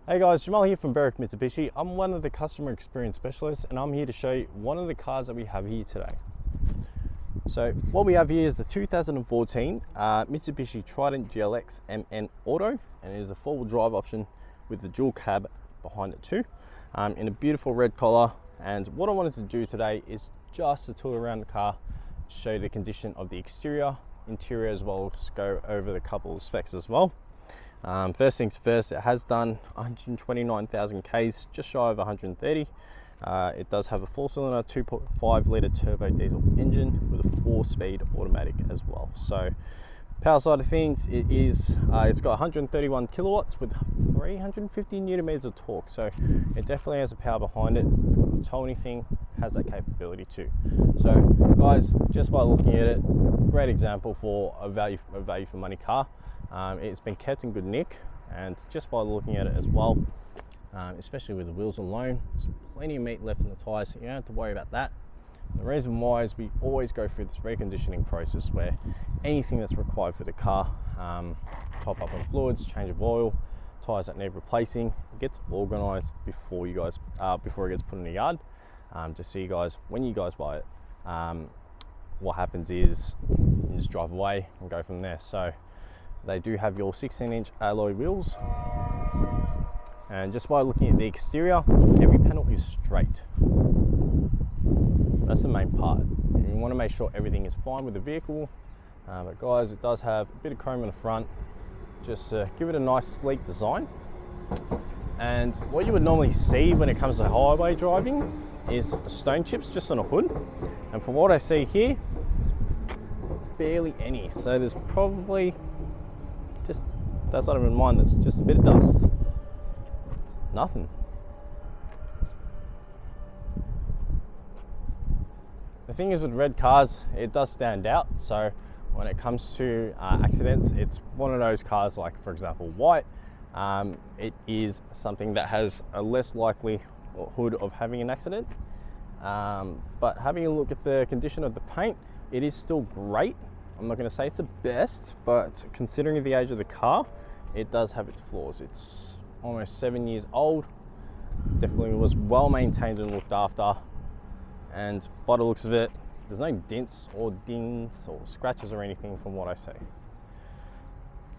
Hey guys, Jamal here from Berwick Mitsubishi. I'm one of the customer experience specialists and I'm here to show you one of the cars that we have here today. So what we have here is the 2014 Mitsubishi Triton GLX MN Auto, and it is a four-wheel drive option with the dual cab behind it too, in a beautiful red color. And what I wanted to do today is just to tour around the car, show you the condition of the exterior, interior, as well as go over the couple of specs as well. First things first, it has done 129,000 Ks, just shy of 130. It does have a 4-cylinder 2.5 litre turbo diesel engine with a 4-speed automatic as well. So power side of things, it's got 131 kilowatts with 350 newton meters of torque. So it definitely has the power behind it. If tow anything, has that capability too. So guys, just by looking at it, great example for a value for money car. It's been kept in good nick, and just by looking at it as well, especially with the wheels alone, there's plenty of meat left in the tyres, so you don't have to worry about that. The reason why is we always go through this reconditioning process where anything that's required for the car, top up on fluids, change of oil, tyres that need replacing, it gets organised before it gets put in the yard. Just so you guys, when you guys buy it, what happens is you just drive away and go from there. So they do have your 16-inch alloy wheels, and just by looking at the exterior, every panel is straight. That's the main part. You want to make sure everything is fine with the vehicle, but guys, it does have a bit of chrome in the front just to give it a nice sleek design. And what you would normally see when it comes to highway driving is stone chips just on a hood, and from what I see here, there's barely any. So there's probably just, that's not even mine, that's just a bit of dust. It's nothing. The thing is with red cars, it does stand out. So when it comes to accidents, it's one of those cars, like for example white, it is something that has a less likelihood of having an accident. But having a look at the condition of the paint, it is still great. I'm not going to say it's the best, but considering the age of the car, it does have its flaws. It's almost 7 years old. Definitely was well maintained and looked after. And by the looks of it, there's no dents or dings or scratches or anything from what I see.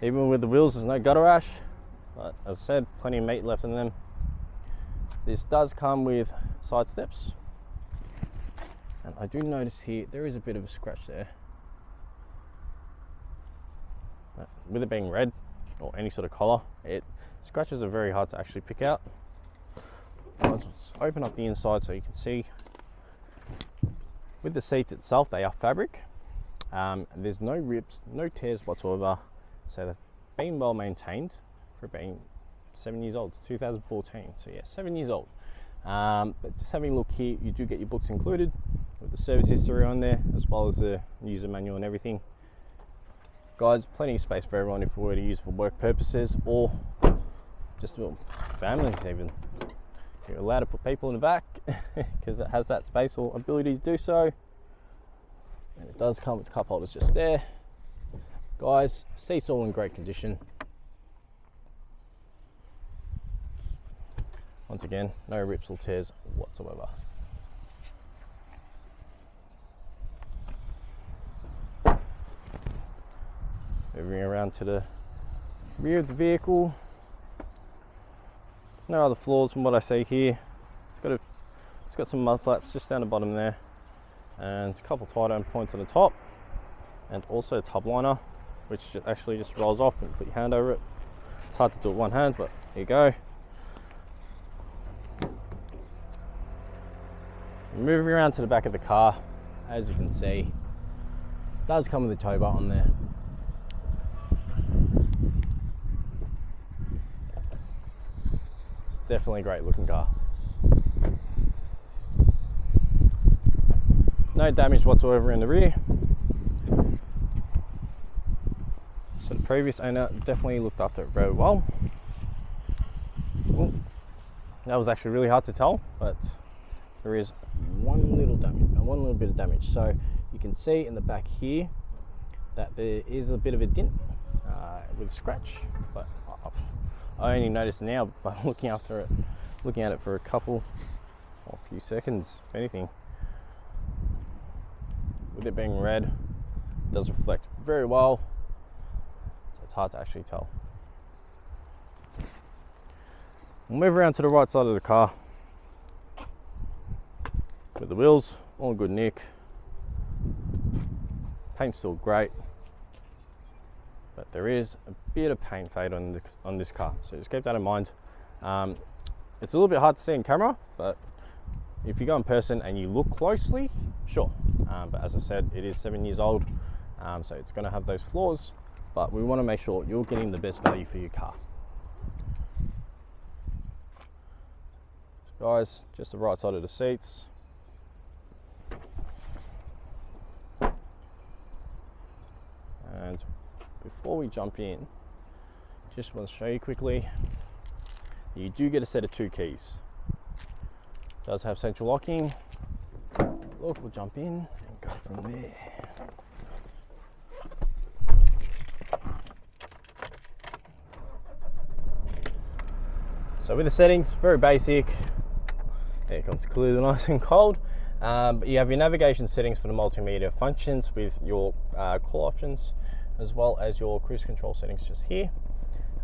Even with the wheels, there's no gutter rash. But as I said, plenty of meat left in them. This does come with side steps. And I do notice here, there is a bit of a scratch there. With it being red or any sort of collar, scratches are very hard to actually pick out. Let's open up the inside so you can see. With the seats itself, they are fabric. There's no rips, no tears whatsoever. So they've been well maintained for being 7 years old. It's 2014, so yeah, 7 years old. But just having a look here, you do get your books included with the service history on there, as well as the user manual and everything. Guys, plenty of space for everyone if we were to use for work purposes or just families even. You're allowed to put people in the back because it has that space or ability to do so. And it does come with cup holders just there. Guys, seats all in great condition. Once again, no rips or tears whatsoever. Moving around to the rear of the vehicle, no other flaws from what I see here. It's got some mud flaps just down the bottom there, and a couple tie-down points on the top, and also a tub liner, which actually just rolls off and put your hand over it. It's hard to do it with one hand, but here you go. Moving around to the back of the car, as you can see, it does come with a tow bar on there. Definitely a great looking car. No damage whatsoever in the rear. So the previous owner definitely looked after it very well. Ooh, that was actually really hard to tell, but there is one little bit of damage. So you can see in the back here that there is a bit of a dent with a scratch, but I only noticed now by looking at it for a few seconds, if anything. With it being red, it does reflect very well, so it's hard to actually tell. We'll move around to the right side of the car. With the wheels, all in good nick. Paint's still great, but there is a bit of paint fade on this car, so just keep that in mind. It's a little bit hard to see in camera, but if you go in person and you look closely, sure. But as I said, it is 7 years old, so it's going to have those flaws, but we want to make sure you're getting the best value for your car. So guys, just the right side of the seats. And before we jump in, just want to show you quickly, you do get a set of 2 keys. It does have central locking. Look, we'll jump in and go from there. So with the settings, very basic. There comes clearly nice and cold. But you have your navigation settings for the multimedia functions with your call options, as well as your cruise control settings just here.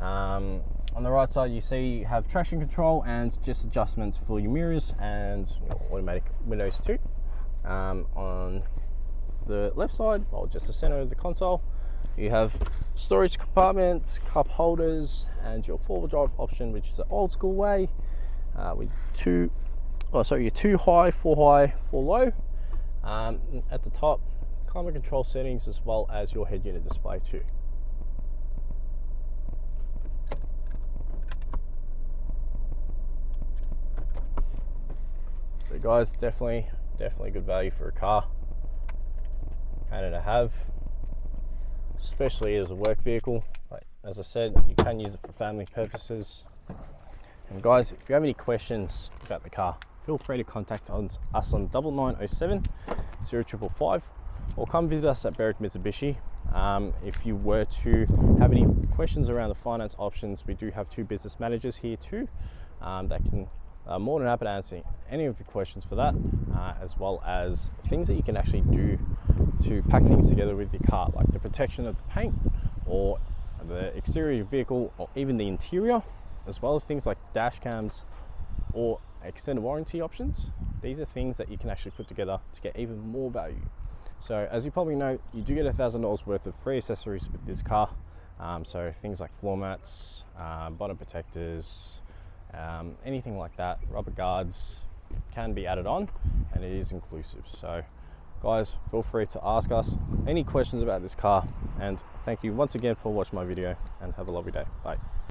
On the right side, you see you have traction control and just adjustments for your mirrors and your automatic windows too. On the left side, or just the center of the console, you have storage compartments, cup holders, and your 4-wheel drive option, which is the old school way, with your 2 high, 4 high, 4 low. At the top, climate control settings, as well as your head unit display too. So guys, definitely good value for a car. Handy to have, especially as a work vehicle. Like, as I said, you can use it for family purposes. And guys, if you have any questions about the car, feel free to contact us on 9907 0555, or come visit us at Berwick Mitsubishi. If you were to have any questions around the finance options, we do have 2 business managers here too, that can more than happy to answer any of your questions for that, as well as things that you can actually do to pack things together with your car, like the protection of the paint or the exterior of the vehicle, or even the interior, as well as things like dash cams or extended warranty options. These are things that you can actually put together to get even more value. So as you probably know, you do get $1,000 worth of free accessories with this car. So things like floor mats, bonnet protectors, anything like that, rubber guards can be added on, and it is inclusive. So guys, feel free to ask us any questions about this car, and thank you once again for watching my video, and have a lovely day. Bye.